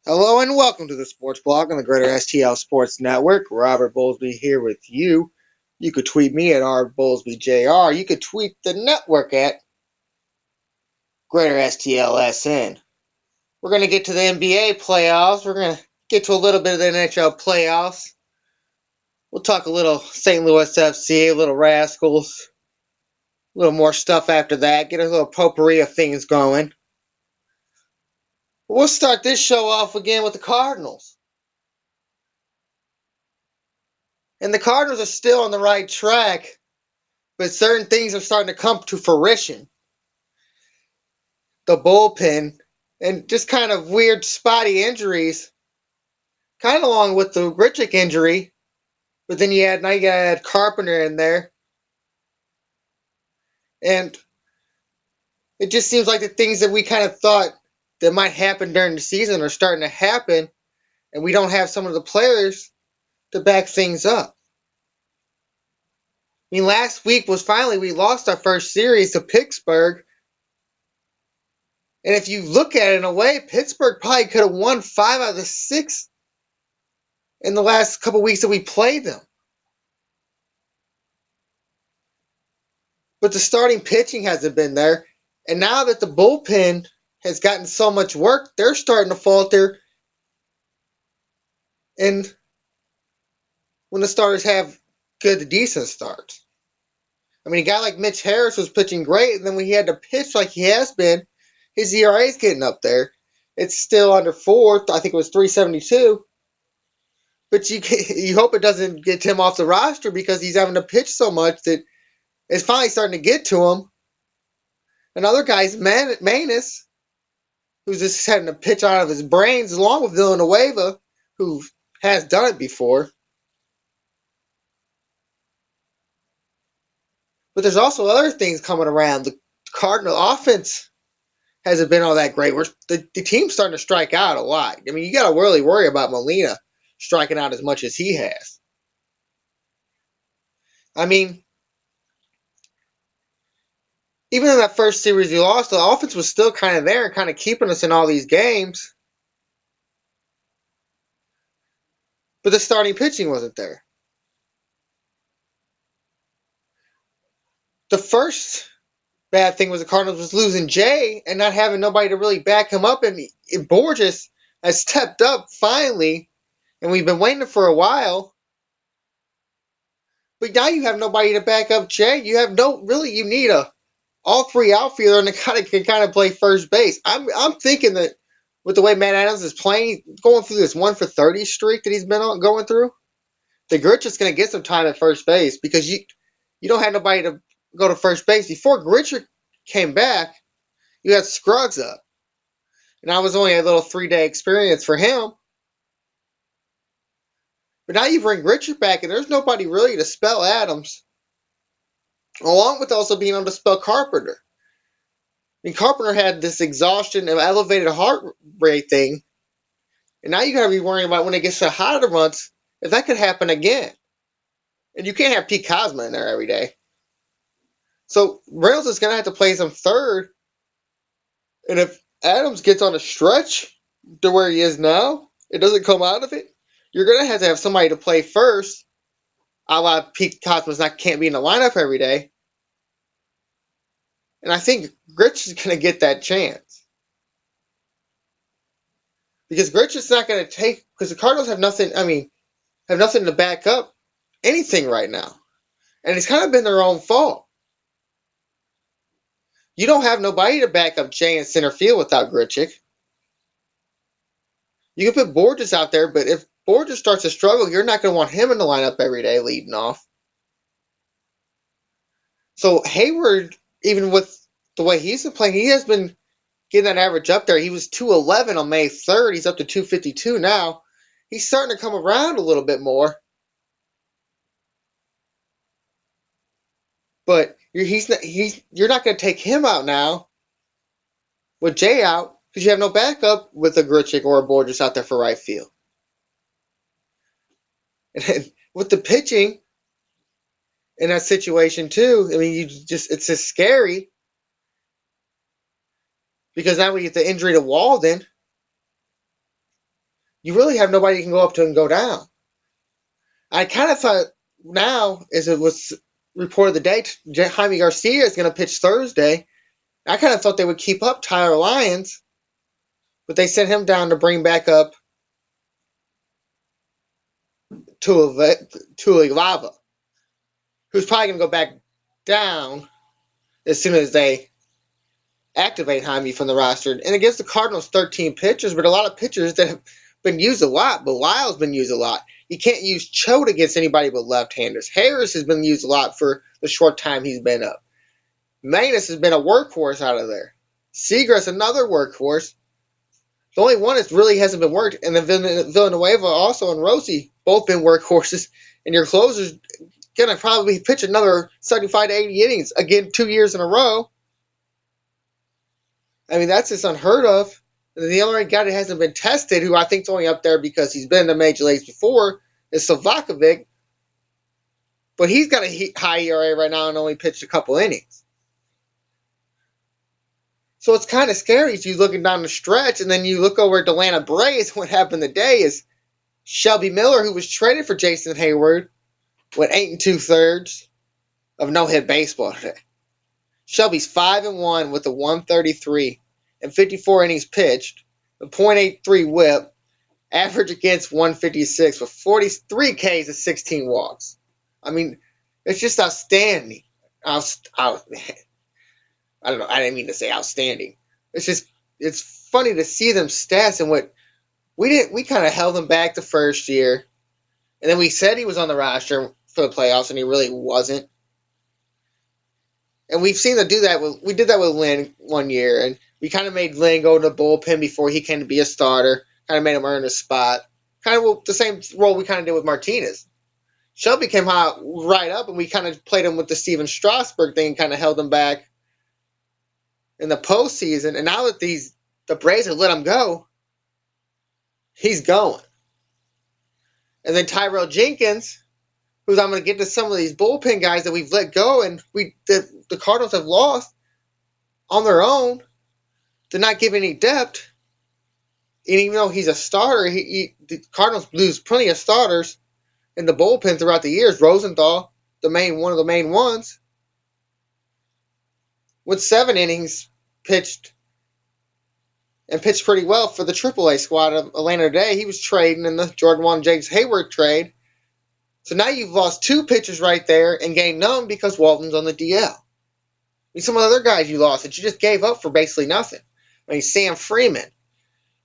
Hello and welcome to the Sports Blog on the Greater STL Sports Network. Robert Bowlesby here with you. You could tweet me at RBowlesbyJR. You could tweet the network at Greater STLSN. We're going to get to the NBA playoffs. We're going to get to a little bit of the NHL playoffs. We'll talk a little St. Louis FC, a little Rascals, a little more stuff after that. Get a little potpourri of things going. We'll start this show off again with the Cardinals. And the Cardinals are still on the right track, but certain things are starting to come to fruition. The bullpen and just kind of weird spotty injuries, kind of along with the Grichuk injury, but then you add Carpenter in there, and it just seems like the things that we kind of thought that might happen during the season are starting to happen, and we don't have some of the players to back things up. I mean, last week was finally we lost our first series to Pittsburgh. And if you look at it in a way, Pittsburgh probably could have won 5 out of the 6 in the last couple weeks that we played them. But the starting pitching hasn't been there. And now that the bullpen has gotten so much work, they're starting to falter. And when the starters have good to decent starts. I mean, a guy like Mitch Harris was pitching great, and then when he had to pitch like he has been, his ERA is getting up there. It's still under 4. I think it was 3.72. But you hope it doesn't get him off the roster because he's having to pitch so much that it's finally starting to get to him. Another guy's Manus, who's just having to pitch out of his brains, along with Villanueva, who has done it before. But there's also other things coming around. The Cardinal offense hasn't been all that great. The team's starting to strike out a lot. I mean, you got to really worry about Molina striking out as much as he has. I mean, even in that first series we lost, the offense was still kind of there and kind of keeping us in all these games. But the starting pitching wasn't there. The first bad thing was the Cardinals was losing Jay and not having nobody to really back him up. And Borges has stepped up finally, and we've been waiting for a while. But now you have nobody to back up Jay. You need a all three outfielder and a guy that can kind of play first base. I'm thinking that with the way Matt Adams is playing, going through this 1-for-30 streak that he's been going through, the Grichuk's going to get some time at first base because you don't have nobody to go to first base. Before Grichuk came back, you had Scruggs up. And that was only a little 3-day experience for him. But now you bring Grichuk back, and there's nobody really to spell Adams, along with also being able to spell Carpenter. I mean, Carpenter had this exhaustion and elevated heart rate thing, and now you got to be worrying about when it gets to hotter months if that could happen again. And you can't have Pete Kozma in there every day. So Reynolds is going to have to play some third. And if Adams gets on a stretch to where he is now, it doesn't come out of it, you're going to have somebody to play first, a la Pete Kozma can't be in the lineup every day. And I think Grich is going to get that chance. Because Grich is not going to take, because the Cardinals have nothing to back up anything right now. And it's kind of been their own fault. You don't have nobody to back up Jay in center field without Grichuk. You can put Borges out there, but if Borges starts to struggle, you're not going to want him in the lineup every day leading off. So Hayward, even with the way he's been playing, he has been getting that average up there. He was 211 on May 3rd. He's up to 252 now. He's starting to come around a little bit more. But you're not going to take him out now with Jay out because you have no backup with a Grichuk or a Borges out there for right field. And with the pitching in that situation too, I mean, it's just scary because now we get the injury to Walden. you really have nobody you can go up to and go down. I kind of thought now, as it was reported the date, Jaime Garcia is going to pitch Thursday. I kind of thought they would keep up Tyler Lyons, but they sent him down to bring back up Tuilava, who's probably going to go back down as soon as they activate Jaime from the roster. And against the Cardinals, 13 pitchers, but a lot of pitchers that have been used a lot. But Lyle's been used a lot. You can't use Choate against anybody but left-handers. Harris has been used a lot for the short time he's been up. Manus has been a workhorse out of there. Seagrass, another workhorse. The only one that really hasn't been worked, and then Villanueva also and Rossi, both been workhorses. And your closer's going to probably pitch another 75 to 80 innings, again, 2 years in a row. I mean, that's just unheard of. And the only guy that hasn't been tested, who I think is only up there because he's been in the major leagues before, is Savakovic. But he's got a high ERA right now and only pitched a couple innings. So it's kind of scary as you looking down the stretch, and then you look over at the Atlanta Braves. What happened today is Shelby Miller, who was traded for Jason Hayward, went 8 2/3 of no-hit baseball today. Shelby's 5-1 with a 133 and 54 innings pitched, a .83 WHIP, average against 156 with 43 Ks and 16 walks. I mean, it's just outstanding. I don't know. I didn't mean to say outstanding. It's funny to see them stats and what we kind of held him back the first year, and then we said he was on the roster for the playoffs, and he really wasn't. And we've seen them do that. We did that with Lynn one year, and we kind of made Lynn go to the bullpen before he came to be a starter. Kind of made him earn his spot. Kind of the same role we kind of did with Martinez. Shelby came out right up, and we kind of played him with the Steven Strasburg thing and kind of held him back in the postseason. And now that the Braves have let him go, he's going. And then Tyrell Jenkins, who's I'm going to get to some of these bullpen guys that we've let go and the Cardinals have lost on their own. They're not giving any depth. And even though he's a starter, the Cardinals lose plenty of starters in the bullpen throughout the years. Rosenthal, one of the main ones, with 7 innings pitched pretty well for the AAA squad of Atlanta today. He was trading in the Jordan Juan James Hayward trade. So now you've lost 2 pitchers right there and gained none because Walton's on the DL. I mean, some of the other guys you lost that you just gave up for basically nothing. I mean, Sam Freeman,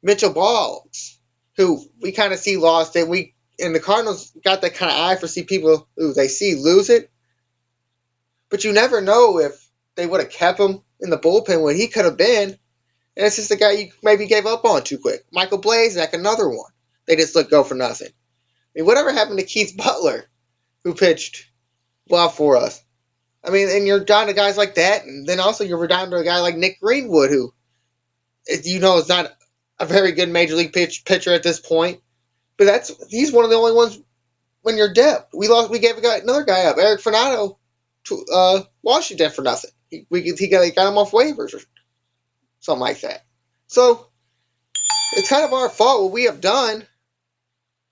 Mitchell Boggs, who we kind of see lost it. And the Cardinals got that kind of eye for see people who they see lose it. But you never know if they would have kept him in the bullpen what he could have been. And it's just the guy you maybe gave up on too quick. Michael Blazak, another one. They just let go for nothing. I mean, whatever happened to Keith Butler, who pitched well for us? I mean, and you're down to guys like that, and then also you're down to a guy like Nick Greenwood, who, is not a very good major league pitcher at this point. But he's one of the only ones when you're depth. We gave another guy up, Eric Fernando, to Washington for nothing. He got him off waivers or something like that. So it's kind of our fault what we have done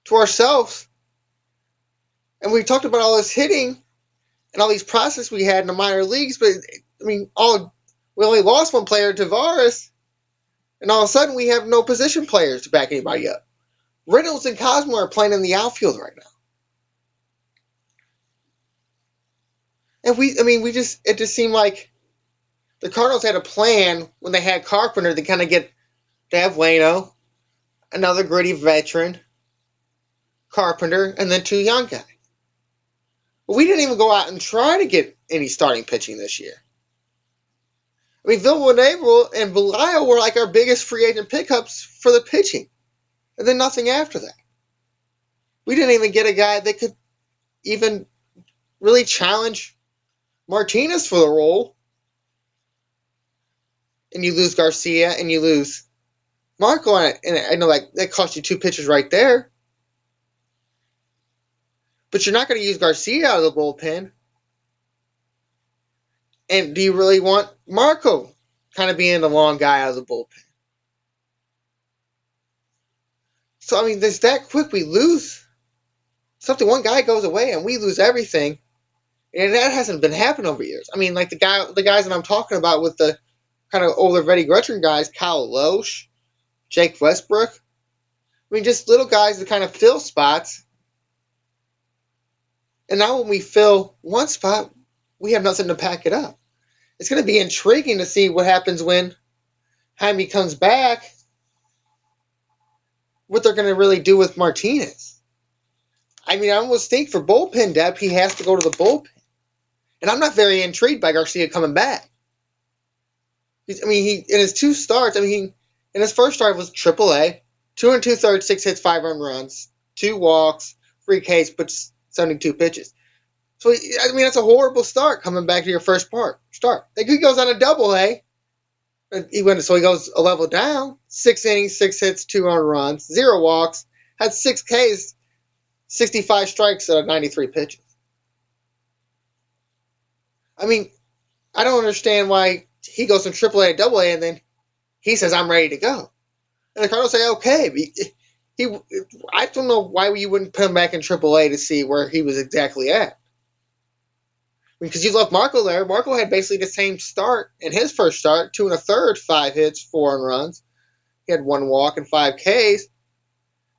to ourselves. And we talked about all this hitting and all these processes we had in the minor leagues, but I mean, we only lost one player, Tavares, and all of a sudden we have no position players to back anybody up. Reynolds and Cosmo are playing in the outfield right now. And it just seemed like the Cardinals had a plan when they had Carpenter to kind of to have Waino, another gritty veteran, Carpenter, and then 2 young guys. But we didn't even go out and try to get any starting pitching this year. I mean, Villanueva and Belial were like our biggest free agent pickups for the pitching. And then nothing after that. We didn't even get a guy that could even really challenge Martinez for the role. And you lose Garcia and you lose Marco. And I know that cost you 2 pitchers right there. But you're not going to use Garcia out of the bullpen. And do you really want Marco kind of being the long guy out of the bullpen? So, I mean, there's that quick we lose something. One guy goes away and we lose everything. And that hasn't been happening over years. I mean, like the guys that I'm talking about with the kind of older Eddie Gretchen guys, Kyle Loesch, Jake Westbrook. I mean, just little guys that kind of fill spots. And now when we fill one spot, we have nothing to back it up. It's going to be intriguing to see what happens when Jaime comes back, what they're going to really do with Martinez. I mean, I almost think for bullpen depth, he has to go to the bullpen. And I'm not very intrigued by Garcia coming back. I mean, he in his 2 starts, I mean, in his first start was AAA, 2 2/3, 6 hits, 5 earned runs, 2 walks, 3 Ks, but 72 pitches. So, I mean, that's a horrible start coming back to your first start. Like, he goes on a AA. He goes a level down, 6 innings, 6 hits, 2 earned runs, 0 walks, had 6 Ks, 65 strikes out of 93 pitches. I mean, I don't understand why he goes from AAA to AA and then he says, I'm ready to go. And the Cardinals say, okay. I don't know why you wouldn't put him back in AAA to see where he was exactly at. Because you left Marco there. Marco had basically the same start in his first start, 2 1/3, 5 hits, 4 earned runs. He had 1 walk and 5 Ks.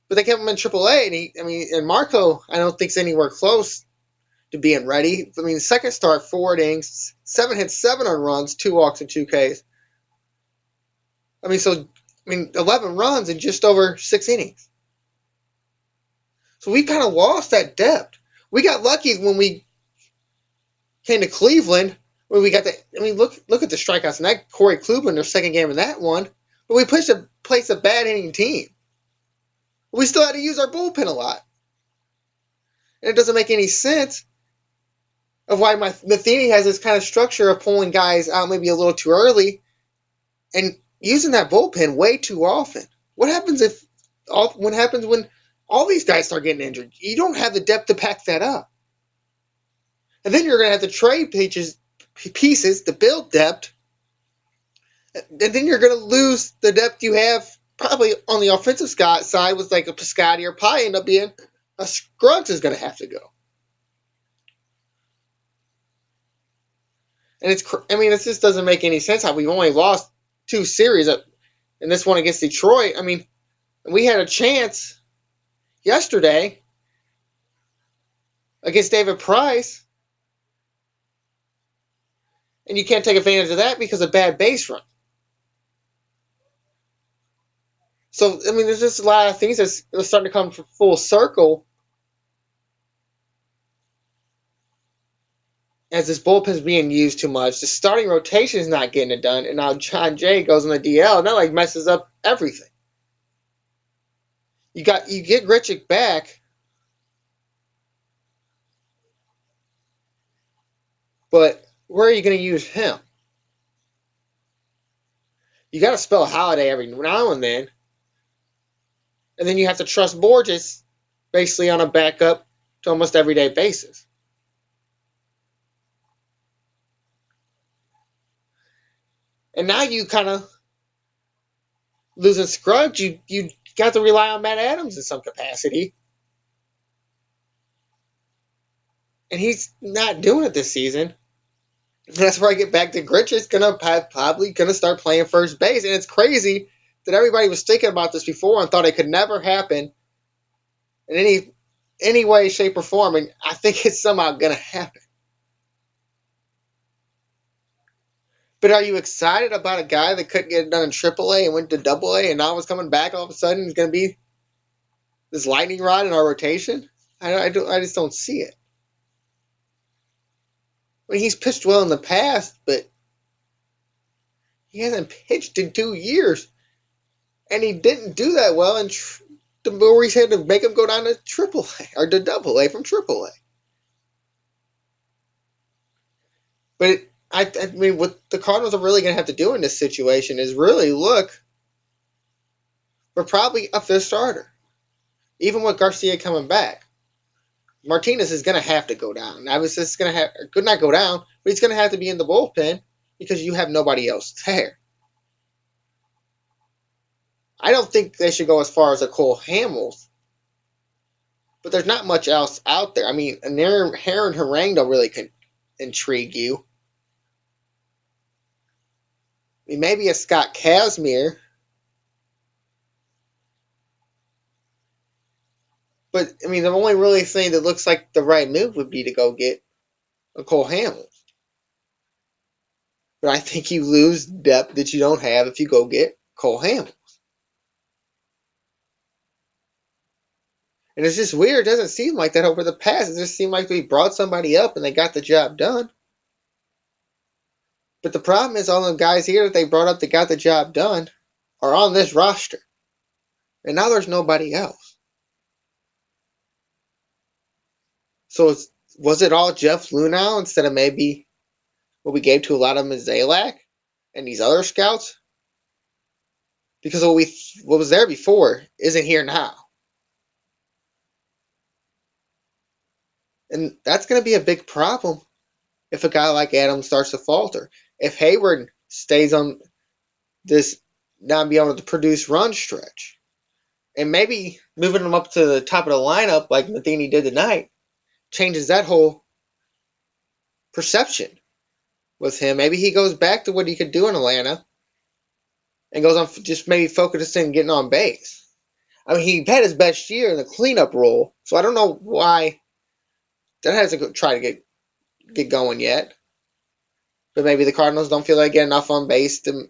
But they kept him in AAA, and Marco, I don't think is anywhere close to being ready. I mean, the second start, 4 innings, 7 hits, 7 earned runs, 2 walks and 2 Ks. 11 runs in just over 6 innings. So we kind of lost that depth. We got lucky when we came to Cleveland, when we got look at the strikeouts in that. Corey Kluber in their second game in that one. But we placed a bad hitting team. We still had to use our bullpen a lot. And it doesn't make any sense of why Matheny has this kind of structure of pulling guys out maybe a little too early and using that bullpen way too often. What happens when all these guys start getting injured? You don't have the depth to back that up. And then you're going to have to trade pieces to build depth. And then you're going to lose the depth you have probably on the offensive side with like a Piscotty or probably end up being a Scruggs is going to have to go. And it just doesn't make any sense how we've only lost 2 series in this one against Detroit. I mean, we had a chance yesterday against David Price. And you can't take advantage of that because of bad base run. So, I mean, there's just a lot of things that's starting to come full circle as this bullpen's being used too much. The starting rotation is not getting it done, and now John Jay goes on the DL, and that messes up everything. You get Grichuk back, but where are you going to use him? You got to spell Holiday every now and then. And then you have to trust Borges basically on a backup to almost everyday basis. And now you kind of losing Scruggs. You got to rely on Matt Adams in some capacity. And he's not doing it this season. And that's where I get back to Grichuk's probably going to start playing first base. And it's crazy that everybody was thinking about this before and thought it could never happen in any way, shape, or form. And I think it's somehow going to happen. But are you excited about a guy that couldn't get it done in AAA and went to AA and now is coming back all of a sudden and is going to be this lightning rod in our rotation? I just don't see it. I mean, he's pitched well in the past, but he hasn't pitched in 2 years. And he didn't do that well, and the Maurice had to make him go down to AAA or to AA from AAA. But I mean, what the Cardinals are really going to have to do in this situation is really look for probably a 5th starter. Even with Garcia coming back, Martinez is going to have to go down. I was just going to could not go down, but he's going to have to be in the bullpen because you have nobody else there. I don't think they should go as far as a Cole Hamels, but there's not much else out there. I mean, an Aaron Harango really could intrigue you. I mean, maybe a Scott Kazmir, but I mean, the only really thing that looks like the right move would be to go get a Cole Hamels. But I think you lose depth that you don't have if you go get Cole Hamels. And it's just weird. It doesn't seem like that over the past. It just seemed like we brought somebody up and they got the job done. But the problem is all the guys here that they brought up that got the job done are on this roster. And now there's nobody else. So was it all Jeff Lunau instead of maybe what we gave to a lot of Mizalak and these other scouts? Because what was there before isn't here now. And that's going to be a big problem if a guy like Adams starts to falter. If Hayward stays on this not being able to produce run stretch, and maybe moving him up to the top of the lineup like Matheny did tonight changes that whole perception with him. Maybe he goes back to what he could do in Atlanta and goes on just maybe focusing on getting on base. I mean, he had his best year in the cleanup role, so I don't know why that hasn't tried to get going yet. But maybe the Cardinals don't feel like getting enough on base to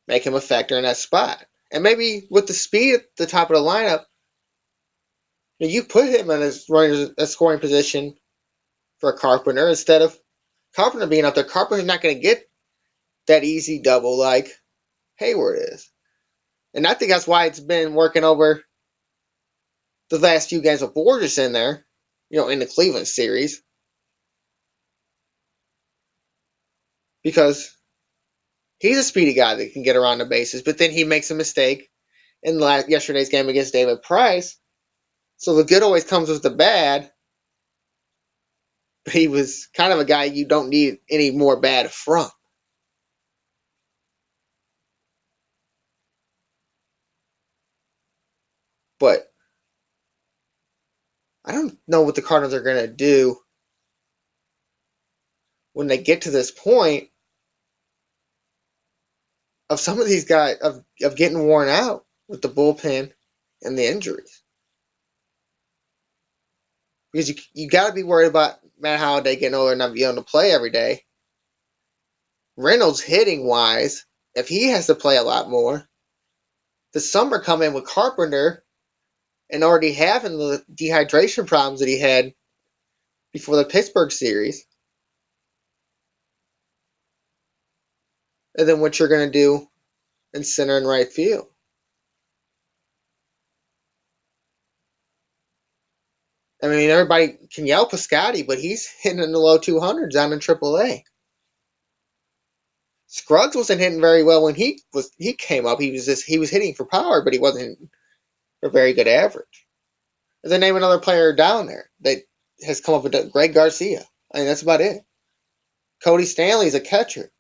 make him a factor in that spot. And maybe with the speed at the top of the lineup, you put him in a scoring position for a Carpenter instead of Carpenter being up there. Carpenter's not going to get that easy double like Hayward is. And I think that's why it's been working over the last few games with Borges in there, in the Cleveland series. Because he's a speedy guy that can get around the bases, but then he makes a mistake in yesterday's game against David Price. So the good always comes with the bad. But he was kind of a guy you don't need any more bad from. But I don't know what the Cardinals are going to do when they get to this point of some of these guys of getting worn out with the bullpen and the injuries. Because you got to be worried about Matt Holliday getting older and not being able to play every day. Reynolds hitting wise, if he has to play a lot more, the summer coming with Carpenter and already having the dehydration problems that he had before the Pittsburgh series. And then what you're going to do in center and right field. I mean, everybody can yell Piscotty, but he's hitting in the low 200s down in AAA. Scruggs wasn't hitting very well when he came up. He was hitting for power, but he wasn't hitting for very good average. And then name another player down there that has come up with Greg Garcia. I mean, that's about it. Cody Stanley's a catcher.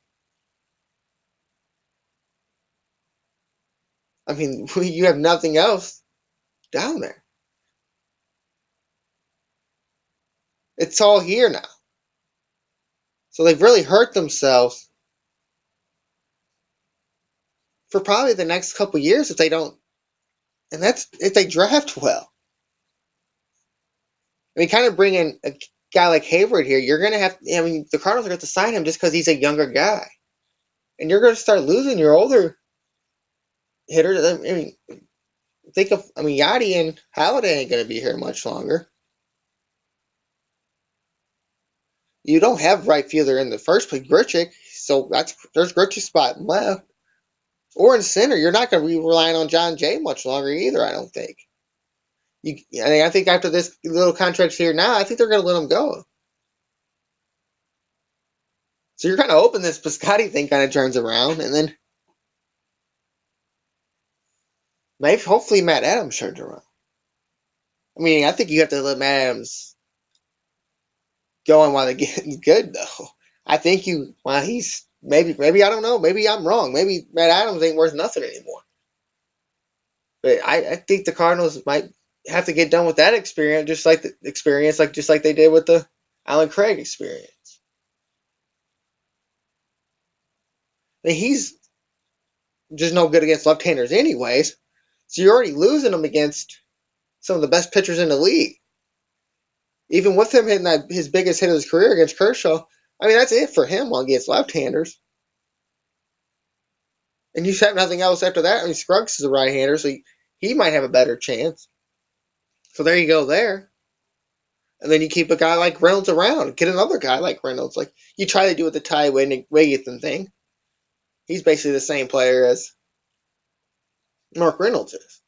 I mean, you have nothing else down there. It's all here now. So they've really hurt themselves for probably the next couple years if they don't, and that's if they draft well. I mean, kind of bring in a guy like Hayward here, you're going to have, I mean, the Cardinals are going to sign him just because he's a younger guy. And you're going to start losing your older hitters. I mean, Yachty and Halladay ain't going to be here much longer. You don't have right fielder in the first place, Grichuk, so there's Grichuk's spot left. Or in center, you're not going to be relying on John Jay much longer either, I don't think. I think after this little contract here now, I think they're going to let him go. So you're kind of hoping this Piscotty thing kind of turns around, and then maybe hopefully Matt Adams turns around. I mean, I think you have to let Matt Adams go on while they're getting good, though. I think he's maybe I don't know. Maybe I'm wrong. Maybe Matt Adams ain't worth nothing anymore. But I think the Cardinals might have to get done with that experience, just like they did with the Alan Craig experience. I mean, he's just no good against left-handers, anyways. So you're already losing him against some of the best pitchers in the league. Even with him hitting his biggest hit of his career against Kershaw, I mean that's it for him against left-handers. And you have nothing else after that. I mean, Scruggs is a right-hander, so he might have a better chance. So there you go there. And then you keep a guy like Reynolds around. Get another guy like Reynolds. Like you try to do with the Ty Wigginton thing. He's basically the same player as Mark Reynolds is.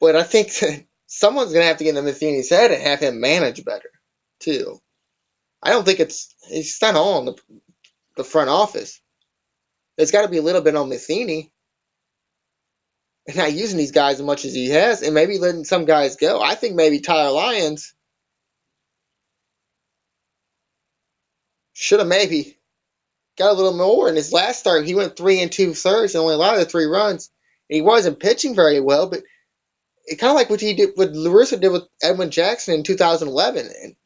But I think that someone's going to have to get in Matheny's head and have him manage better, too. I don't think it's not all on the front office. There's got to be a little bit on Matheny and not using these guys as much as he has and maybe letting some guys go. I think maybe Tyler Lyons should have maybe got a little more. In his last start, he went 3 2/3 and only allowed the 3 runs. And he wasn't pitching very well, but it kind of like what La Russa did with Edwin Jackson in 2011. And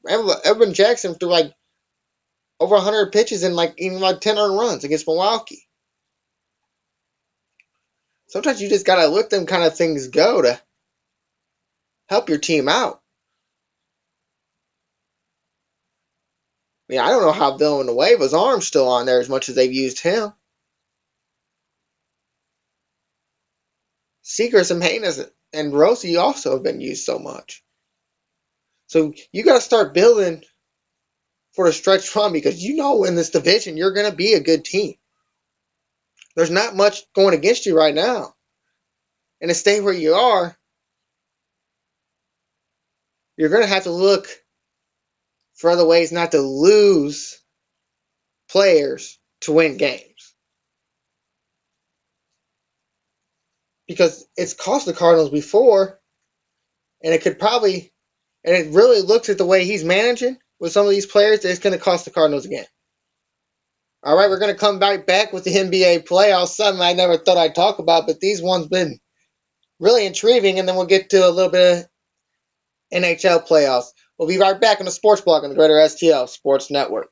Edwin Jackson threw like over 100 pitches and like even like 10 earned runs against Milwaukee. Sometimes you just gotta let them kind of things go to help your team out. I mean, I don't know how Villanueva's arm's still on there as much as they've used him. Seegers and Haynes and Rossi also have been used so much. So you got to start building for a stretch run because you know in this division you're going to be a good team. There's not much going against you right now. And to stay where you are, you're going to have to look for other ways not to lose players to win games. Because it's cost the Cardinals before, and it really looks at the way he's managing with some of these players that it's going to cost the Cardinals again. All right, we're going to come back with the NBA playoffs, something I never thought I'd talk about, but these ones been really intriguing, and then we'll get to a little bit of NHL playoffs. We'll be right back on the Sports Blog on the Greater STL Sports Network.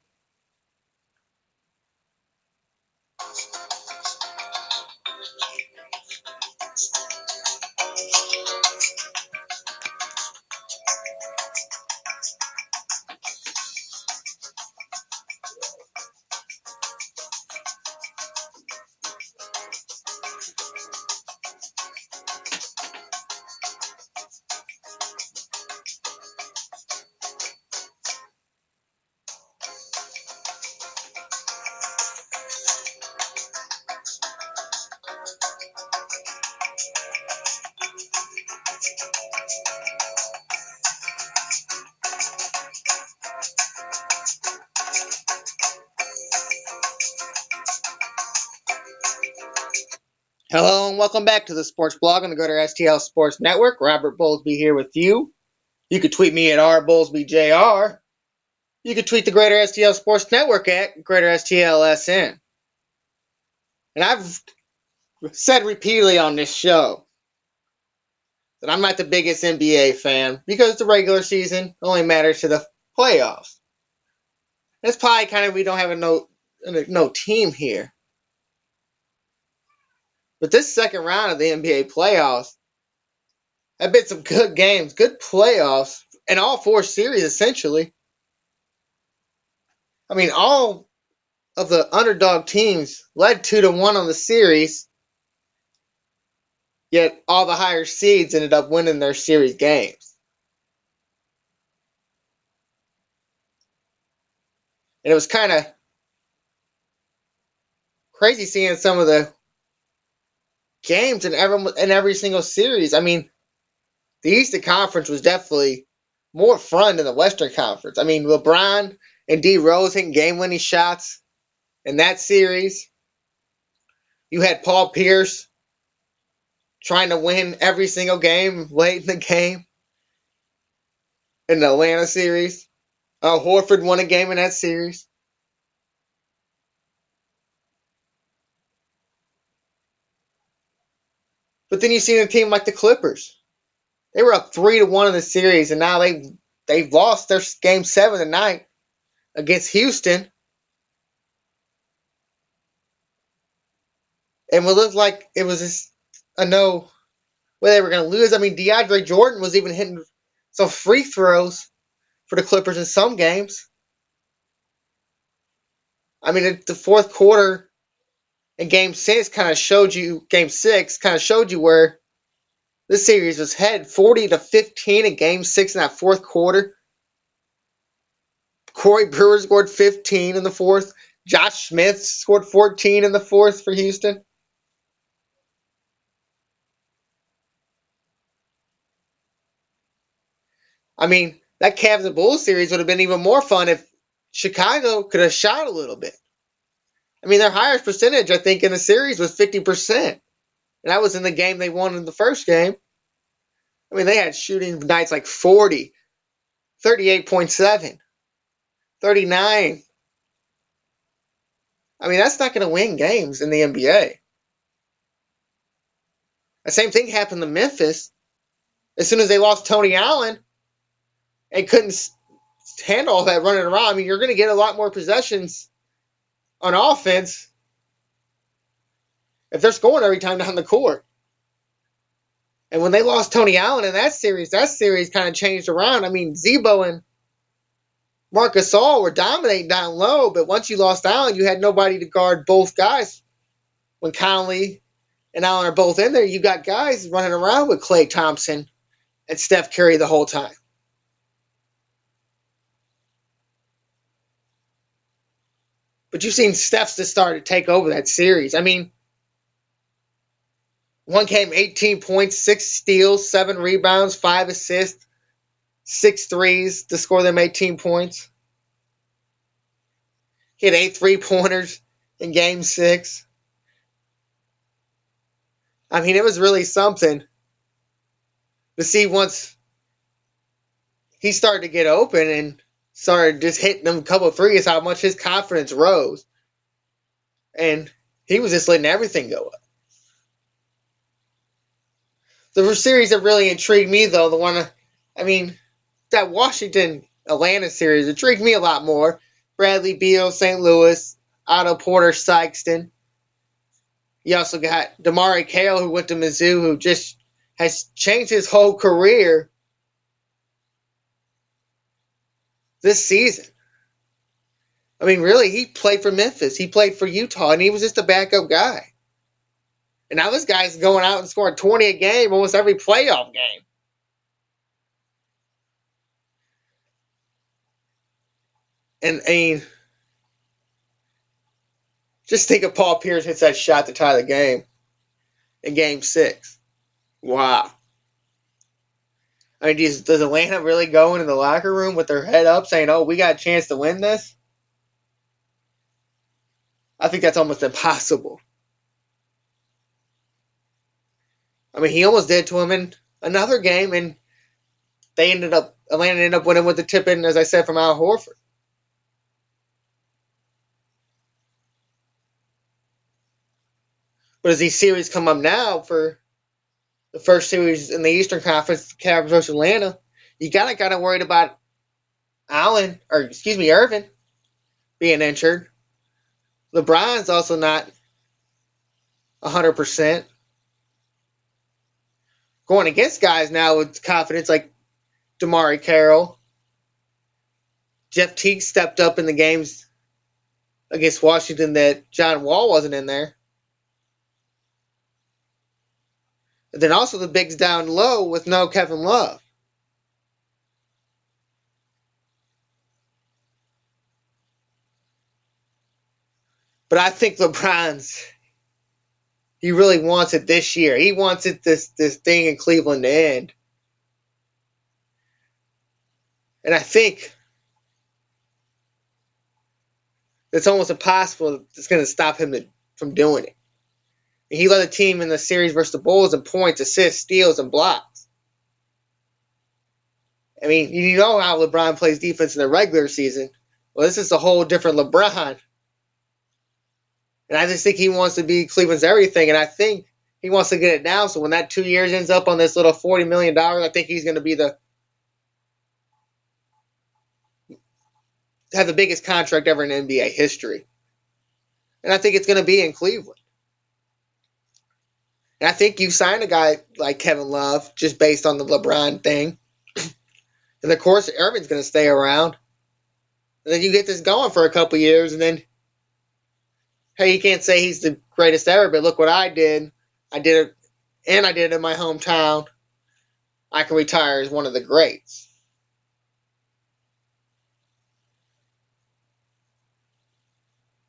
Hello and welcome back to the Sports Blog on the Greater STL Sports Network. Robert Bowlesby here with you. You could tweet me at rbowlesbyjr. You could tweet the Greater STL Sports Network at Greater STLSN. And I've said repeatedly on this show that I'm not the biggest NBA fan because the regular season only matters to the playoffs. That's probably kind of we don't have no team here. But this second round of the NBA playoffs have been some good games, good playoffs in all 4 series essentially. I mean, all of the underdog teams led 2-1 on the series, yet all the higher seeds ended up winning their series games. And it was kind of crazy seeing some of the games in every single series. I mean, the Eastern Conference was definitely more fun than the Western Conference. I mean, LeBron and D Rose hitting game-winning shots in that series. You had Paul Pierce trying to win every single game late in the game in the Atlanta series. Horford won a game in that series. But then you see a team like the Clippers. They were up 3-1 in the series, and now they've lost their game 7 tonight against Houston. And it looked like it was just a no way they were going to lose. I mean, DeAndre Jordan was even hitting some free throws for the Clippers in some games. I mean, the fourth quarter in Game 6 kind of showed you, Game 6 kind of showed you where this series was headed. 40-15 in Game 6 in that fourth quarter. Corey Brewer scored 15 in the fourth. Josh Smith scored 14 in the fourth for Houston. I mean, that Cavs and Bulls series would have been even more fun if Chicago could have shot a little bit. I mean, their highest percentage, I think, in the series was 50%. And that was in the game they won in the first game. I mean, they had shooting nights like 40, 38.7, 39. I mean, that's not going to win games in the NBA. The same thing happened to Memphis. As soon as they lost Tony Allen and couldn't handle all that running around, I mean, you're going to get a lot more possessions on offense if they're scoring every time down the court. And when they lost Tony Allen in that series kind of changed around. I mean, Zebo and Marc Gasol were dominating down low, but once you lost Allen, you had nobody to guard both guys. When Conley and Allen are both in there, you got guys running around with Klay Thompson and Steph Curry the whole time. But you've seen Steph just start to take over that series. I mean, one game, 18 points, 6 steals, 7 rebounds, 5 assists, 6 threes to score them 18 points. He had 8 3-pointers in Game 6. I mean, it was really something to see once he started to get open and started just hitting them a couple of threes, how much his confidence rose. And he was just letting everything go up. The series that really intrigued me, though, that Washington-Atlanta series intrigued me a lot more. Bradley Beal, St. Louis, Otto Porter, Sykeston. You also got Damari Carroll, who went to Mizzou, who just has changed his whole career this season. I mean, really, he played for Memphis. He played for Utah, and he was just a backup guy. And now this guy's going out and scoring 20 a game almost every playoff game. And, I mean, just think if Paul Pierce hits that shot to tie the game in Game 6. Wow. I mean, does Atlanta really go into the locker room with their head up saying, oh, we got a chance to win this? I think that's almost impossible. I mean, he almost did to him in another game, and Atlanta ended up winning with the tip-in, as I said, from Al Horford. But as these series come up now for the first series in the Eastern Conference, Cavs versus Atlanta, you got to kind of worried about Irvin being injured. LeBron's also not 100%. Going against guys now with confidence like Damari Carroll. Jeff Teague stepped up in the games against Washington that John Wall wasn't in there. And then also the bigs down low with no Kevin Love. But I think he really wants it this year. He wants it this thing in Cleveland to end. And I think it's almost impossible it's going to stop him from doing it. And he led the team in the series versus the Bulls in points, assists, steals, and blocks. I mean, you know how LeBron plays defense in the regular season. Well, this is a whole different LeBron. And I just think he wants to be Cleveland's everything. And I think He wants to get it now, so when that 2 years ends up on this little $40 million, I think he's going to be have the biggest contract ever in NBA history. And I think it's going to be in Cleveland. And I think you sign a guy like Kevin Love just based on the LeBron thing. And of course, Irving's going to stay around. And then you get this going for a couple years, and then, hey, you can't say he's the greatest ever, but look what I did. I did it, and I did it in my hometown. I can retire as one of the greats.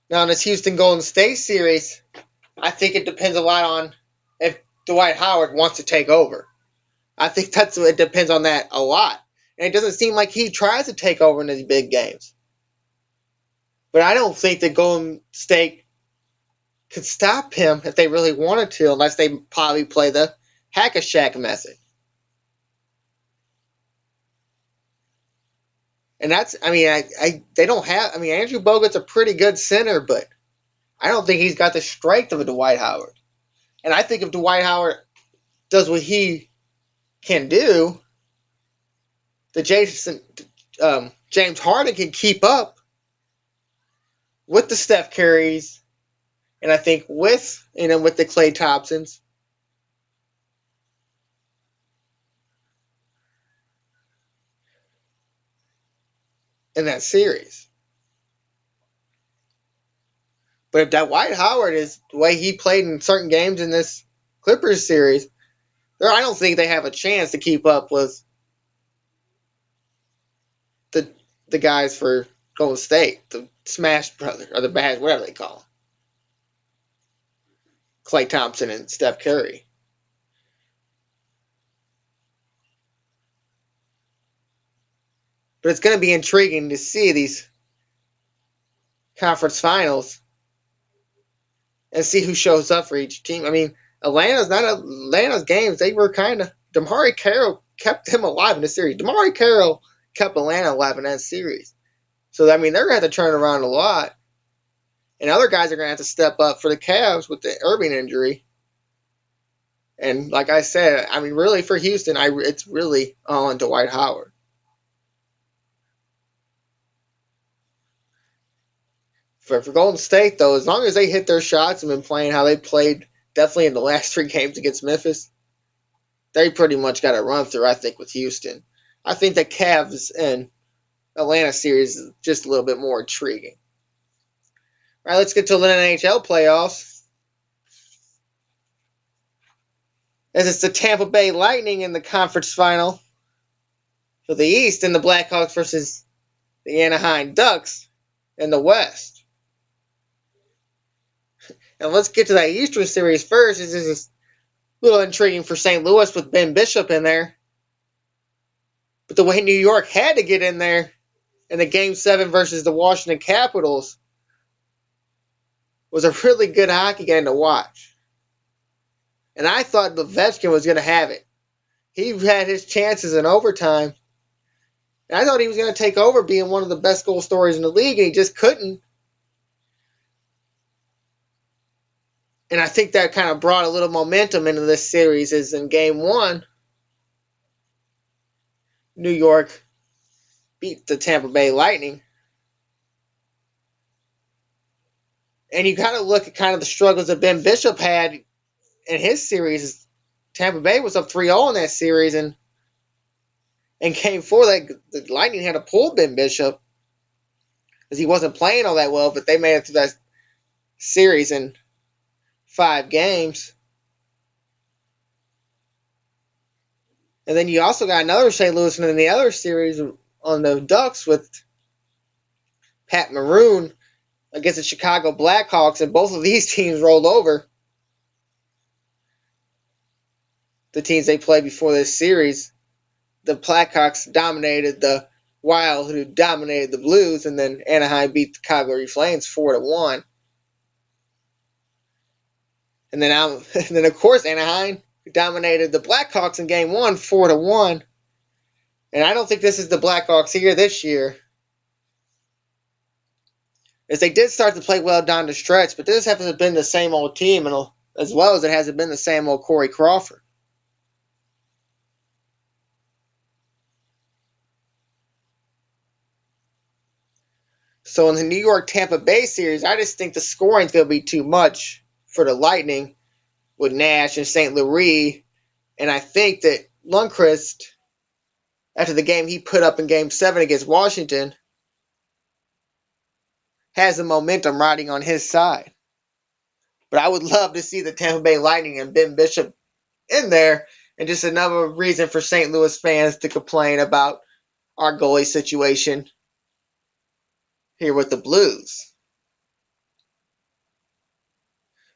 Now, in this Houston Golden State series, I think it depends a lot on if Dwight Howard wants to take over. I think it depends on that a lot. And it doesn't seem like he tries to take over in these big games. But I don't think that Golden State could stop him if they really wanted to, unless they probably play the hack-a-shack method. And that's, I mean, they don't have, I mean, Andrew Bogut's a pretty good center, but I don't think he's got the strength of a Dwight Howard. And I think if Dwight Howard does what he can do, the James Harden can keep up with the Steph Currys, and I think with the Klay Thompsons. In that series. But if Dwight Howard is the way he played in certain games in this Clippers series, I don't think they have a chance to keep up with the guys for Golden State, the Smash Brothers, or the Bad, whatever they call them. Klay Thompson and Steph Curry. But it's going to be intriguing to see these conference finals and see who shows up for each team. I mean, Atlanta's games, they were kind of, DeMarre Carroll kept them alive in the series. DeMarre Carroll kept Atlanta alive in that series. So, I mean, they're going to have to turn around a lot. And other guys are going to have to step up for the Cavs with the Irving injury. And like I said, I mean, really for Houston, it's really all on Dwight Howard. For Golden State, though, as long as they hit their shots and been playing how they played definitely in the last 3 games against Memphis, they pretty much got a run through, I think, with Houston. I think the Cavs and Atlanta series is just a little bit more intriguing. All right, let's get to the NHL playoffs. As it's the Tampa Bay Lightning in the conference final for the East, and the Blackhawks versus the Anaheim Ducks in the West. And let's get to that Eastern series first. This is a little intriguing for St. Louis with Ben Bishop in there. But the way New York had to get in there in the Game 7 versus the Washington Capitals was a really good hockey game to watch. And I thought Ovechkin was going to have it. He had his chances in overtime. And I thought he was going to take over being one of the best goal scorers in the league, and he just couldn't. And I think that kind of brought a little momentum into this series, as in Game 1, New York beat the Tampa Bay Lightning. And you got to look at kind of the struggles that Ben Bishop had in his series. Tampa Bay was up 3-0 in that series, and in Game 4, the Lightning had to pull Ben Bishop because he wasn't playing all that well, but they made it through that series in 5 games. And then you also got another St. Louis in the other series on the Ducks with Pat Maroon against the Chicago Blackhawks, and both of these teams rolled over the teams they played before this series. The Blackhawks dominated the Wild, who dominated the Blues, and then Anaheim beat the Calgary Flames 4-1. And then of course, Anaheim dominated the Blackhawks in Game 1, 4-1. And I don't think this is the Blackhawks here this year, as they did start to play well down the stretch, but this hasn't been the same old team. And as well as it hasn't been the same old Corey Crawford. So in the New York Tampa Bay series, I just think the scoring's going to be too much for the Lightning with Nash and St. Louis. And I think that Lundqvist, after the game he put up in Game 7 against Washington, has the momentum riding on his side. But I would love to see the Tampa Bay Lightning and Ben Bishop in there, and just another reason for St. Louis fans to complain about our goalie situation here with the Blues.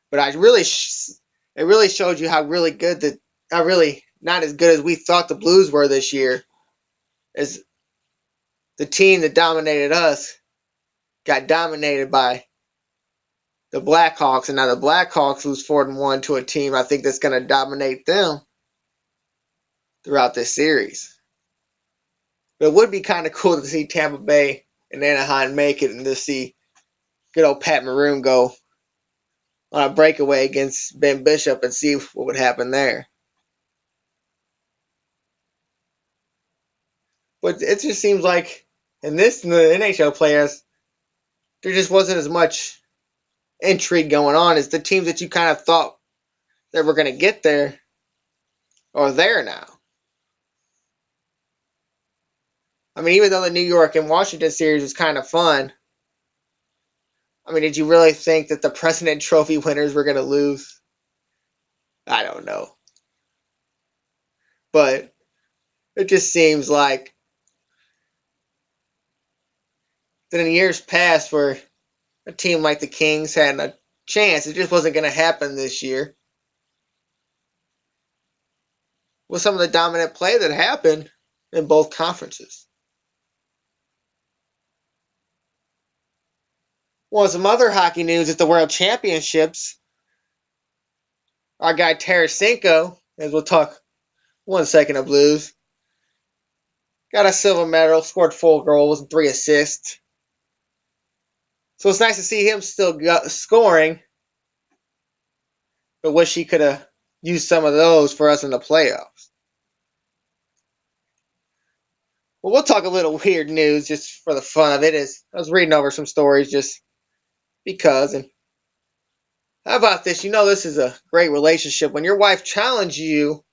But it really showed you how really good really not as good as we thought the Blues were this year. As the team that dominated us got dominated by the Blackhawks, and now the Blackhawks lose 4-1 to a team I think that's going to dominate them throughout this series. But it would be kind of cool to see Tampa Bay and Anaheim make it, and to see good old Pat Maroon go on a breakaway against Ben Bishop and see what would happen there. But it just seems like in the NHL players, there just wasn't as much intrigue going on as the teams that you kind of thought that were going to get there are there now. I mean, even though the New York and Washington series was kind of fun, I mean, did you really think that the President Trophy winners were going to lose? I don't know. But it just seems like that in years past where a team like the Kings had a chance, it just wasn't going to happen this year. With some of the dominant play that happened in both conferences. Well, some other hockey news at the World Championships, our guy Tarasenko, as we'll talk 1 second of Blues, got a silver medal, scored 4 goals and 3 assists. So it's nice to see him still scoring, but wish he could have used some of those for us in the playoffs. Well, we'll talk a little weird news just for the fun of it. I was reading over some stories just because, and how about this? You know, this is a great relationship. When your wife challenges you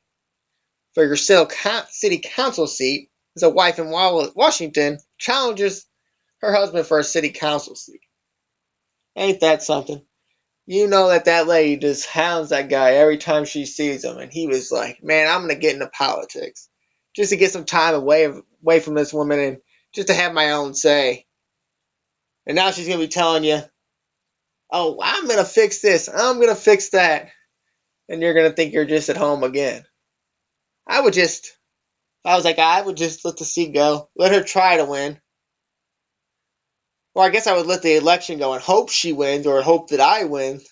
for your city council seat, as a wife in Washington challenges her husband for a city council seat. Ain't that something? You know that lady just hounds that guy every time she sees him. And he was like, man, I'm going to get into politics just to get some time away from this woman and just to have my own say. And now she's going to be telling you, oh, I'm going to fix this. I'm going to fix that. And you're going to think you're just at home again. I would just let the seat go. Let her try to win. Or I guess I would let the election go and hope she wins or hope that I win.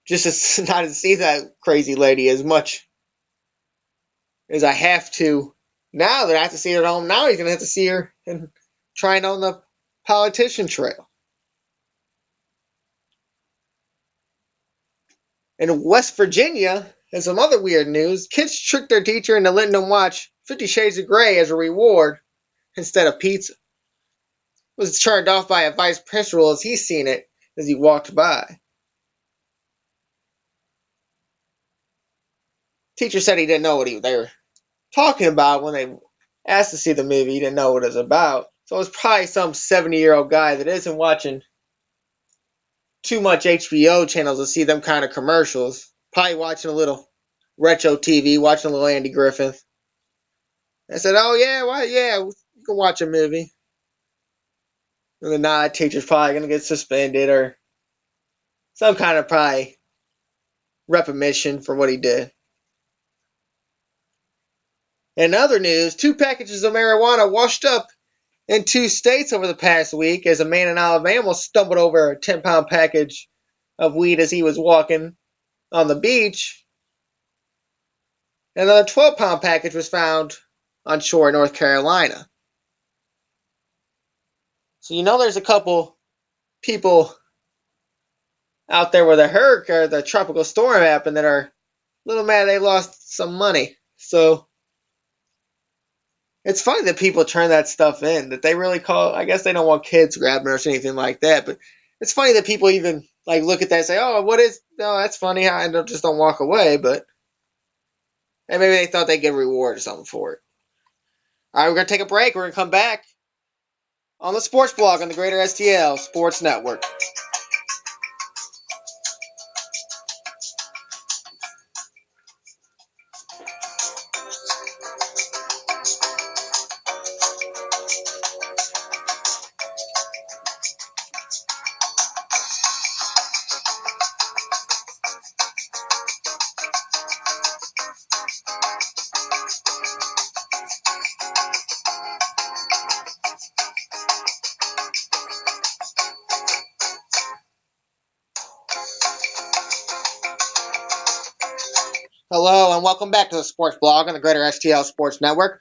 Just to not see that crazy lady as much as I have to. Now that I have to see her at home, now he's going to have to see her and trying on the politician trail. In West Virginia, and some other weird news, kids tricked their teacher into letting them watch 50 Shades of Grey as a reward instead of pizza. Was turned off by a vice principal as he seen it as he walked by. Teacher said he didn't know what they were talking about when they asked to see the movie. He didn't know what it was about. So it was probably some 70-year-old guy that isn't watching too much HBO channels to see them kind of commercials. Probably watching a little retro TV, watching a little Andy Griffith. I said, oh yeah, well, yeah, you can watch a movie. And then now that teacher's probably going to get suspended or some kind of probably reprimand for what he did. In other news, 2 packages of marijuana washed up in 2 states over the past week as a man in Alabama stumbled over a 10-pound package of weed as he was walking on the beach. Another 12-pound package was found on shore in North Carolina. So you know there's a couple people out there where the hurricane or the tropical storm happened that are a little mad they lost some money. So it's funny that people turn that stuff in, that they really call. I guess they don't want kids grabbing or anything like that, but it's funny that people even like look at that and say, "Oh, what is? No, that's funny." And just don't walk away. But and maybe they thought they'd get a reward or something for it. All right, we're gonna take a break. We're gonna come back on the Sports Blog on the Greater STL Sports Network. Hello and welcome back to the Sports Blog on the Greater STL Sports Network.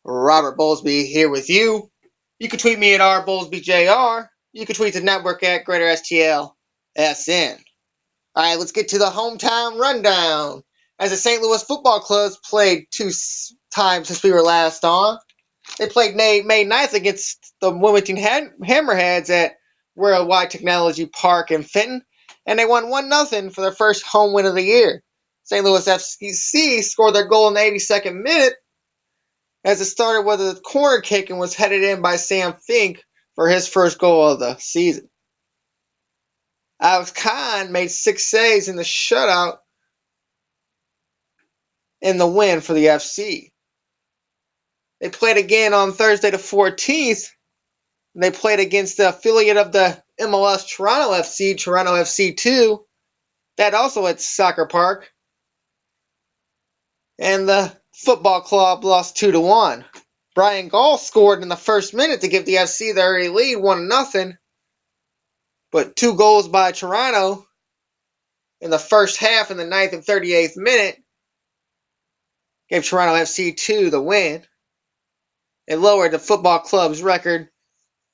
Robert Bowlesby here with you. You can tweet me at rbowlesbyjr. You can tweet the network at Greater STLSN. All right, let's get to the hometown rundown. As the St. Louis football clubs played 2 times since we were last on. They played May 9th against the Wilmington Hammerheads at Worldwide Technology Park in Fenton, and they won 1-0 for their first home win of the year. St. Louis FC scored their goal in the 82nd minute as it started with a corner kick and was headed in by Sam Fink for his first goal of the season. Alex Kahn made 6 saves in the shutout in the win for the FC. They played again on Thursday the 14th. And they played against the affiliate of the MLS Toronto FC 2. That also at Soccer Park. And the football club lost 2-1. Brian Gall scored in the first minute to give the FC the early lead, 1-0. But 2 goals by Toronto in the first half in the 9th and 38th minute gave Toronto FC 2 the win. It lowered the football club's record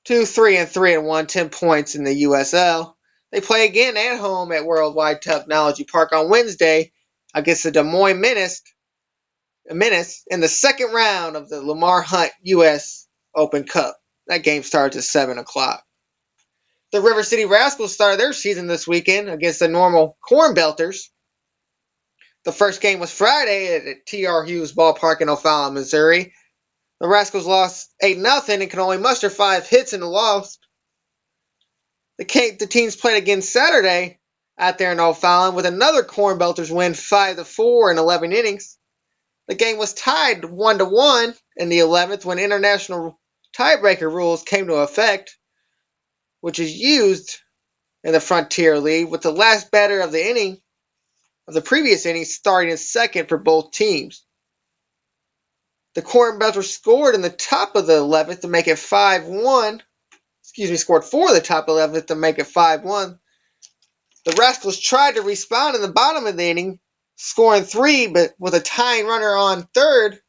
to 3-3-1, 10 points in the USL. They play again at home at Worldwide Technology Park on Wednesday against the Des Moines Menace in the second round of the Lamar Hunt U.S. Open Cup. That game starts at 7 o'clock. The River City Rascals started their season this weekend against the Normal Corn Belters. The first game was Friday at T.R. Hughes Ballpark in O'Fallon, Missouri. The Rascals lost 8-0 and can only muster 5 hits in the loss. The teams played again Saturday out there in O'Fallon with another Corn Belters win 5-4 in 11 innings. The game was tied 1-1 in the 11th when international tiebreaker rules came to effect, which is used in the Frontier League, with the last batter of the previous inning starting in second for both teams. The Corn Belters scored in the top of the 11th to make it 5-1. Scored 4 in the top 11th to make it 5-1. The Rascals tried to respond in the bottom of the inning, scoring 3, but with a tying runner on third,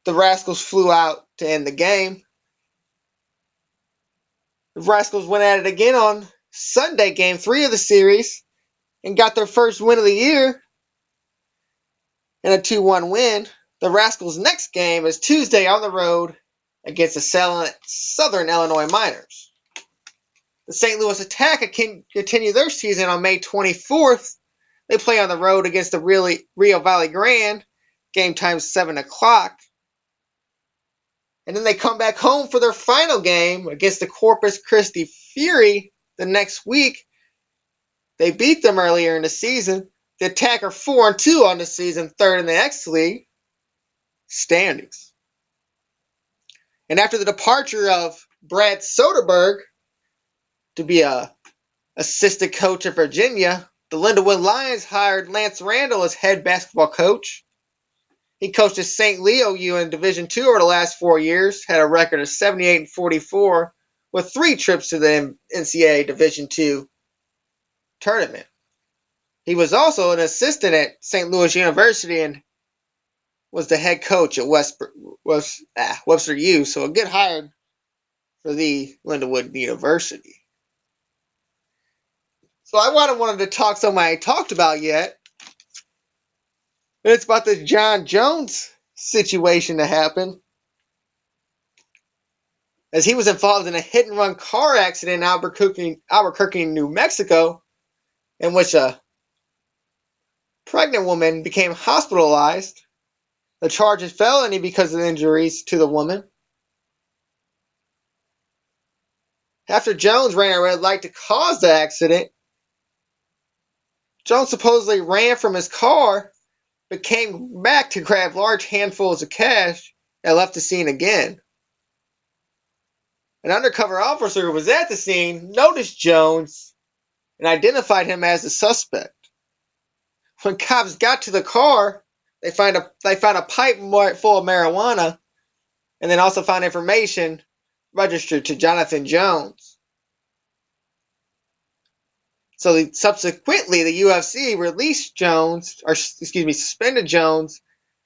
the Rascals flew out to end the game. The Rascals went at it again on Sunday, game 3 of the series, and got their first win of the year in a 2-1 win. The Rascals' next game is Tuesday on the road against the Southern Illinois Miners. The St. Louis Attack continue their season on May 24th. They play on the road against the Rio Valley Grand. Game time 7 o'clock. And then they come back home for their final game against the Corpus Christi Fury the next week. They beat them earlier in the season. The Attack are 4-2 on the season, third in the X League standings. And after the departure of Brad Soderberg to be a assistant coach at Virginia, the Lindenwood Lions hired Lance Randall as head basketball coach. He coached at St. Leo U in Division II over the last 4 years, had a record of 78-44 with 3 trips to the NCAA Division II tournament. He was also an assistant at St. Louis University and was the head coach at Webster U, so a good hire for the Lindenwood University. So I wanted to talk something I ain't talked about yet. And it's about this John Jones situation that happened. As he was involved in a hit-and-run car accident in Albuquerque, New Mexico, in which a pregnant woman became hospitalized. The charge is felony because of the injuries to the woman. After Jones ran a red light to cause the accident, Jones supposedly ran from his car, but came back to grab large handfuls of cash and left the scene again. An undercover officer who was at the scene noticed Jones and identified him as the suspect. When cops got to the car, they found a pipe full of marijuana, and then also found information registered to Jonathan Jones. So subsequently, the UFC released Jones, suspended Jones,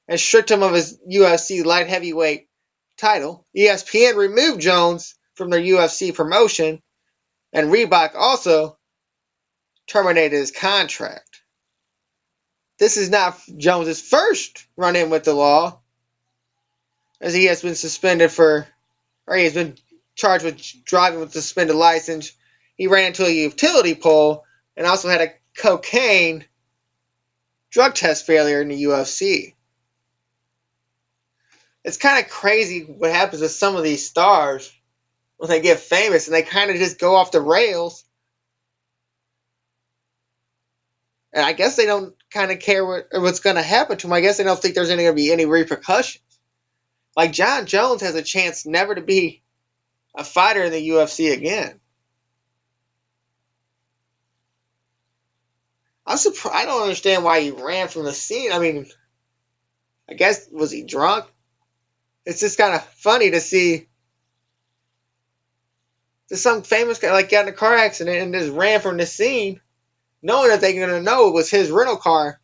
and stripped him of his UFC light heavyweight title. ESPN removed Jones from their UFC promotion, and Reebok also terminated his contract. This is not Jones's first run-in with the law, as he has been he has been charged with driving with a suspended license. He ran into a utility pole and also had a cocaine drug test failure in the UFC. It's kind of crazy what happens with some of these stars when they get famous and they kind of just go off the rails. And I guess they don't kind of care what's going to happen to them. I guess they don't think there's going to be any repercussions. Like John Jones has a chance never to be a fighter in the UFC again. I'm surprised. I don't understand why he ran from the scene. I mean, I guess, was he drunk? It's just kind of funny to see some famous guy like got in a car accident and just ran from the scene, knowing that they're going to know it was his rental car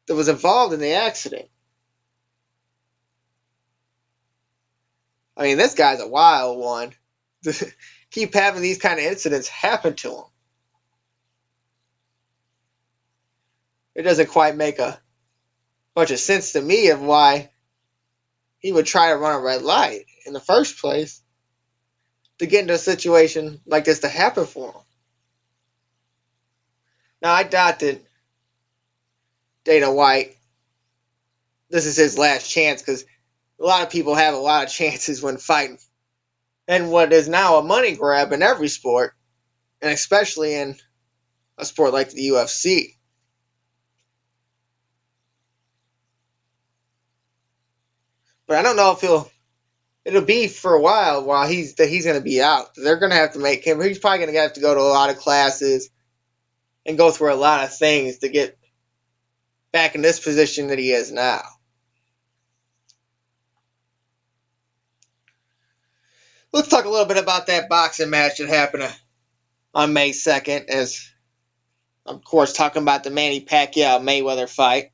that was involved in the accident. I mean, this guy's a wild one. Keep having these kind of incidents happen to him. It doesn't quite make a bunch of sense to me of why he would try to run a red light in the first place to get into a situation like this to happen for him. Now, I doubt that Dana White, this is his last chance, because a lot of people have a lot of chances when fighting. And what is now a money grab in every sport, and especially in a sport like the UFC. But I don't know if it'll be for a while he's going to be out. They're going to have to make him, he's probably going to have to go to a lot of classes and go through a lot of things to get back in this position that he is now. Let's talk a little bit about that boxing match that happened on May 2nd, as, of course, talking about the Manny Pacquiao-Mayweather fight.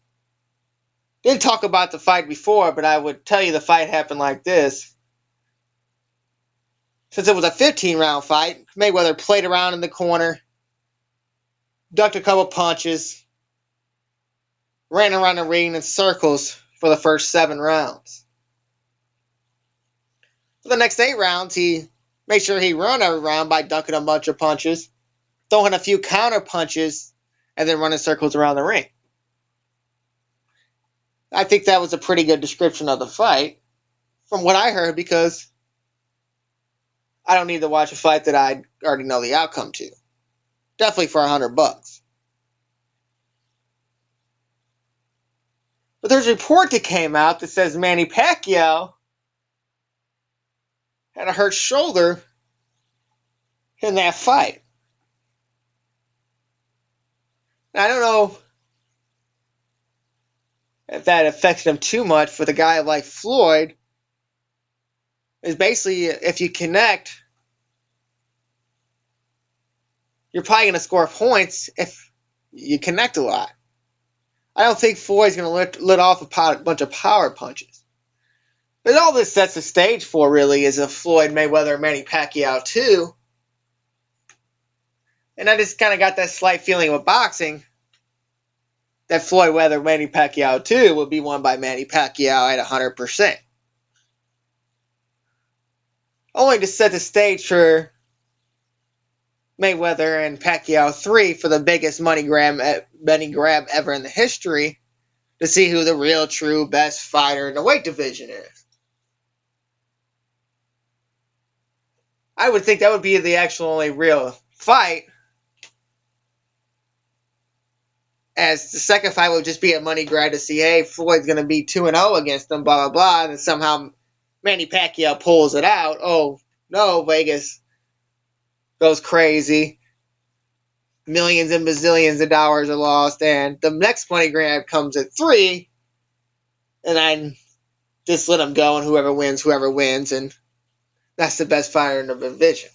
Didn't talk about the fight before, but I would tell you the fight happened like this. Since it was a 15-round fight, Mayweather played around in the corner, ducked a couple punches, ran around the ring in circles for the first 7 rounds. For the next 8 rounds, he made sure he run every round by ducking a bunch of punches, throwing a few counter punches, and then running circles around the ring. I think that was a pretty good description of the fight, from what I heard, because I don't need to watch a fight that I already know the outcome to. Definitely for $100. But there's a report that came out that says Manny Pacquiao had a hurt shoulder in that fight. Now, I don't know if that affects him too much. For the guy like Floyd, is basically, if you connect, you're probably going to score points if you connect a lot. I don't think Floyd's going to let off a bunch of power punches. But all this sets the stage for, really, is a Floyd Mayweather Manny Pacquiao 2. And I just kind of got that slight feeling with boxing that Floyd Mayweather, Manny Pacquiao 2 will be won by Manny Pacquiao at 100%. Only to set the stage for Mayweather and Pacquiao 3 for the biggest money grab ever in the history, to see who the real, true, best fighter in the weight division is. I would think that would be the actual only real fight, as the second fight would just be a money grab to see, hey, Floyd's going to be 2-0 against them, blah, blah, blah, and then somehow Manny Pacquiao pulls it out. Oh, no, Vegas goes crazy. Millions and bazillions of dollars are lost, and the next money grab comes at 3, and I just let them go, and whoever wins, and that's the best fighter in the division.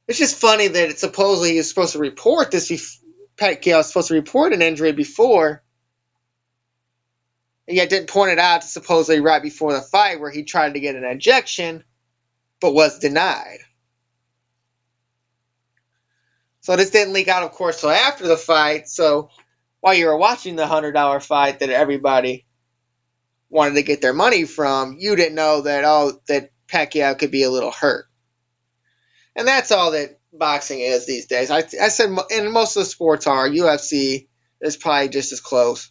It's just funny that it's supposedly he was supposed to report this. Pacquiao was supposed to report an injury before, and yet didn't point it out to supposedly right before the fight where he tried to get an injection, but was denied. So this didn't leak out, of course, till after the fight. So while you were watching the $100 fight that everybody wanted to get their money from, you didn't know that Pacquiao could be a little hurt. And that's all that boxing is these days. I said, and most of the sports are. UFC is probably just as close.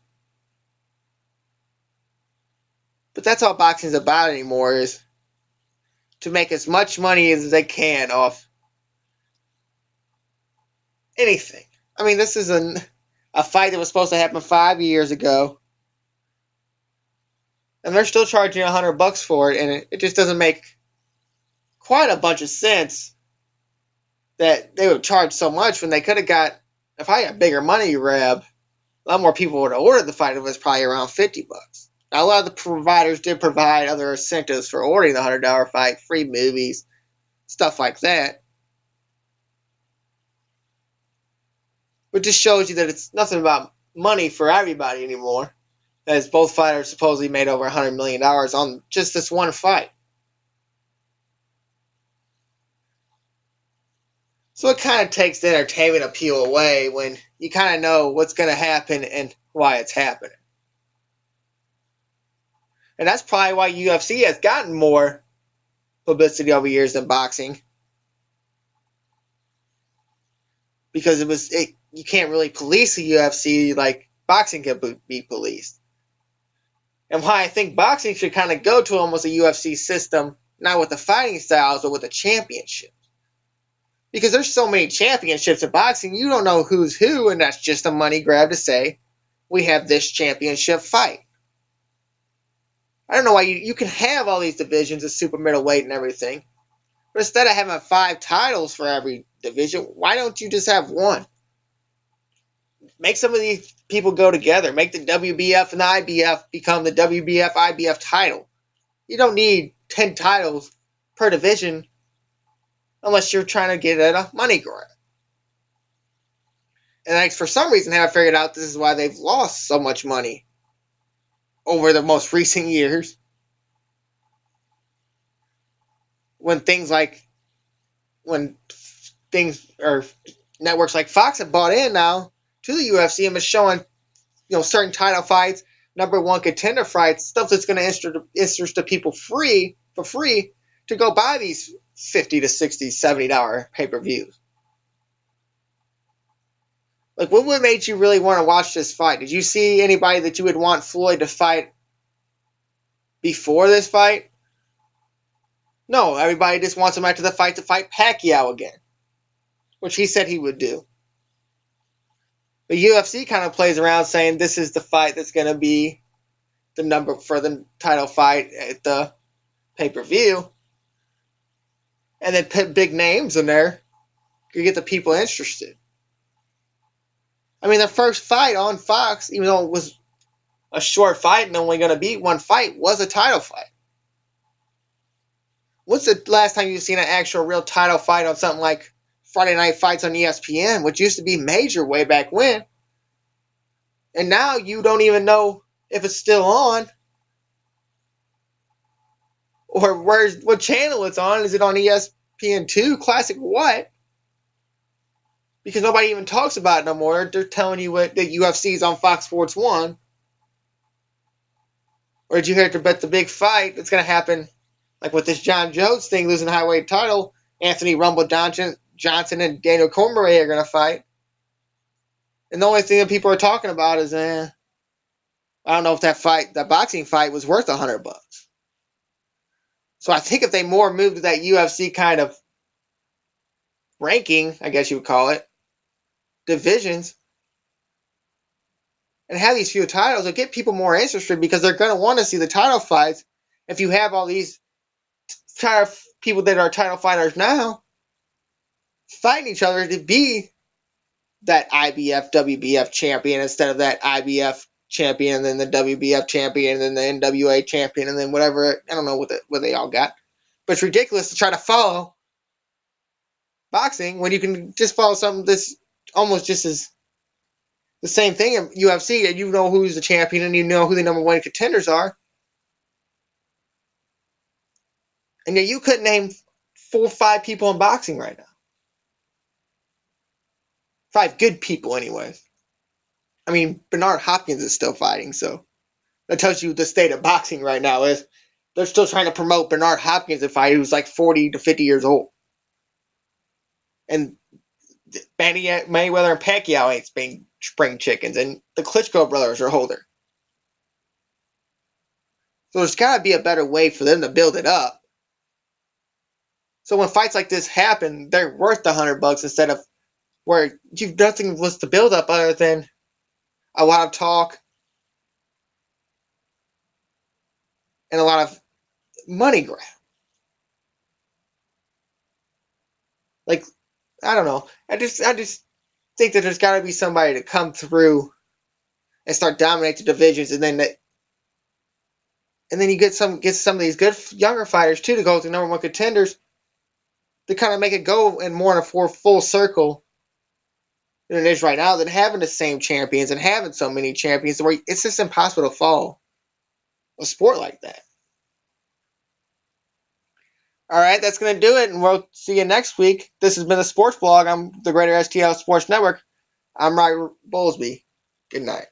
But that's all boxing is about anymore, is to make as much money as they can off anything. I mean, this is a fight that was supposed to happen 5 years ago, and they're still charging $100 for it, and it just doesn't make quite a bunch of sense that they would charge so much when they could have got, if I got bigger money grab, a lot more people would have ordered the fight. It was probably around $50. Now, a lot of the providers did provide other incentives for ordering the $100 fight, free movies, stuff like that. But just shows you that it's nothing about money for everybody anymore, as both fighters supposedly made over $100 million on just this one fight. So it kind of takes the entertainment appeal away when you kind of know what's going to happen and why it's happening. And that's probably why UFC has gotten more publicity over years than boxing. Because you can't really police the UFC like boxing can be policed. And why I think boxing should kind of go to almost a UFC system, not with the fighting styles, but with the championship. Because there's so many championships in boxing, you don't know who's who, and that's just a money grab to say, we have this championship fight. I don't know why you can have all these divisions of super middleweight and everything, but instead of having 5 titles for every division, why don't you just have one? Make some of these people go together. Make the WBF and the IBF become the WBF IBF title. You don't need 10 titles per division unless you're trying to get at a money grab. And for some reason, I figured out this is why they've lost so much money over the most recent years. When networks like Fox have bought in now to the UFC and is showing, certain title fights, number one contender fights, stuff that's going to interest the people for free to go buy these $50 to $60, $70 pay-per-views. Like, what made you really want to watch this fight? Did you see anybody that you would want Floyd to fight before this fight? No, everybody just wants him after the fight to fight Pacquiao again, which he said he would do. The UFC kind of plays around saying this is the fight that's going to be the number for the title fight at the pay-per-view. And then put big names in there to get the people interested. I mean, the first fight on Fox, even though it was a short fight and only going to be one fight, was a title fight. When's the last time you've seen an actual real title fight on something like Friday Night Fights on ESPN, which used to be major way back when? And now you don't even know if it's still on or what channel it's on. Is it on ESPN2 Classic? What? because nobody even talks about it no more. They're telling you what the UFC is on Fox Sports 1. Or did you hear the big fight that's going to happen, like with this John Jones thing, losing the highweight title? Anthony Rumble Johnson and Daniel Cormier are going to fight. And the only thing that people are talking about is, I don't know if that boxing fight was worth $100. So I think if they more move to that UFC kind of ranking, I guess you would call it, divisions, and have these few titles, it'll get people more interested because they're going to want to see the title fights. If you have all these people that are title fighters now fighting each other to be that IBF, WBF champion instead of that IBF champion and then the WBF champion and then the NWA champion and then whatever. I don't know what they all got. But it's ridiculous to try to follow boxing when you can just follow something that's almost just as the same thing in UFC, and you know who's the champion and you know who the number one contenders are. And yet you couldn't name 4 or 5 people in boxing right now. 5 good people anyways. I mean, Bernard Hopkins is still fighting, so that tells you the state of boxing right now is they're still trying to promote Bernard Hopkins, a fighter who's like 40 to 50 years old. And Mayweather and Pacquiao ain't spring chickens, and the Klitschko brothers are older. So there's got to be a better way for them to build it up. So when fights like this happen, they're worth the $100 instead of where nothing was to build up other than a lot of talk and a lot of money grab. Like, I don't know. I just think that there's got to be somebody to come through and start dominating the divisions, and then you get some of these good younger fighters too to go to number one contenders to kind of make it go in more in a full circle than it is right now. Than having the same champions and having so many champions where it's just impossible to follow a sport like that. All right, that's going to do it, and we'll see you next week. This has been the Sports Blog. I'm the Greater STL Sports Network. I'm Ryan Bowlesby. Good night.